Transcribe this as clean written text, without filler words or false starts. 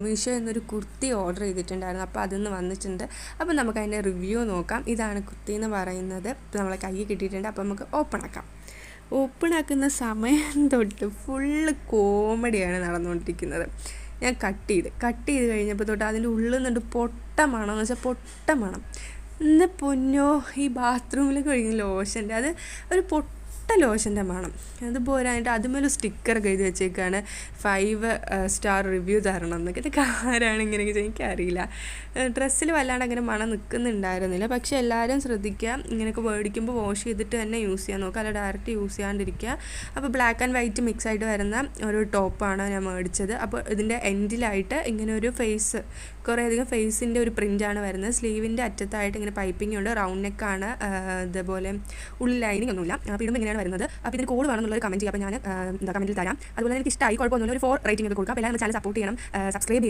മീഷോ എന്നൊരു കുർത്തി ഓർഡർ ചെയ്തിട്ടുണ്ടായിരുന്നു. അപ്പോൾ അതൊന്ന് വന്നിട്ടുണ്ട്. അപ്പോൾ നമുക്ക് അതിൻ്റെ റിവ്യൂ നോക്കാം. ഇതാണ് കുർത്തി എന്ന് പറയുന്നത്. ഇപ്പോൾ നമ്മളെ കയ്യിൽ കിട്ടിയിട്ടുണ്ട്. അപ്പോൾ നമുക്ക് ഓപ്പൺ ആക്കാം. ഓപ്പൺ ആക്കുന്ന സമയം തൊട്ട് ഫുള്ള് കോമഡിയാണ് നടന്നുകൊണ്ടിരിക്കുന്നത്. ഞാൻ കട്ട് ചെയ്ത് കഴിഞ്ഞപ്പോൾ തൊട്ട് അതിൻ്റെ ഉള്ളിൽ നിന്നിട്ട് പൊട്ട മണം എന്ന് വെച്ചാൽ പൊട്ട മണം. ഇന്ന് പൊന്നോ, ഈ ബാത്റൂമിൽ കഴിഞ്ഞ ലോഷൻ്റെ അത് ഒരു ലോഷൻ്റെ മണം. അത് പോരായിട്ട് അതുമേലും സ്റ്റിക്കറൊക്കെ എഴുതി വെച്ചേക്കാണ് 5 സ്റ്റാർ റിവ്യൂ തരണം എന്നൊക്കെ. ഇതൊക്കെ ആരാണ് ഇങ്ങനെയൊക്കെ എനിക്കറിയില്ല. ഡ്രസ്സിൽ വല്ലാണ്ട് അങ്ങനെ മണം നിൽക്കുന്നുണ്ടായിരുന്നില്ല. പക്ഷേ എല്ലാവരും ശ്രദ്ധിക്കുക, ഇങ്ങനെയൊക്കെ മേടിക്കുമ്പോൾ വാഷ് ചെയ്തിട്ട് തന്നെ യൂസ് ചെയ്യാൻ നോക്കുക, അല്ല ഡയറക്റ്റ് യൂസ് ചെയ്യാണ്ടിരിക്കുക. അപ്പോൾ ബ്ലാക്ക് ആൻഡ് വൈറ്റ് മിക്സ് ആയിട്ട് വരുന്ന ഒരു ടോപ്പാണ് ഞാൻ മേടിച്ചത്. അപ്പോൾ ഇതിൻ്റെ എൻഡിലായിട്ട് ഇങ്ങനെ ഒരു കുറേയധികം ഫേസിൻ്റെ ഒരു പ്രിൻ്റാണ് വരുന്നത്. സ്ലീവിൻ്റെ അറ്റത്തായിട്ട് ഇങ്ങനെ പൈപ്പിംഗ് ഉണ്ട്. റൗണ്ട് നെക്കാണ്. ഇതുപോലെ ഉള്ളിൽ ലൈനിങ് ഒന്നുമില്ല. അപ്പോൾ ഇടുമ്പോൾ ഇങ്ങനെയാണ് വരുന്നത്. അപ്പോൾ ഇതിന് കോഡ് വേണമെന്നുള്ളൊരു കമൻറ്റ് ചെയ്യുക. അപ്പോൾ ഞാൻ കമൻറ്റിൽ തരാം. അതുപോലെ എനിക്ക് ഇഷ്ടമായി, കുഴപ്പമൊന്നുമില്ല. ഒരു 4 റേറ്റിംഗ് ഒക്കെ കൊടുക്കാം. അപ്പോൾ എല്ലാവരും ചാനൽ സപ്പോർട്ട് ചെയ്യണം, സബ്സ്ക്രൈബ് ചെയ്യണം.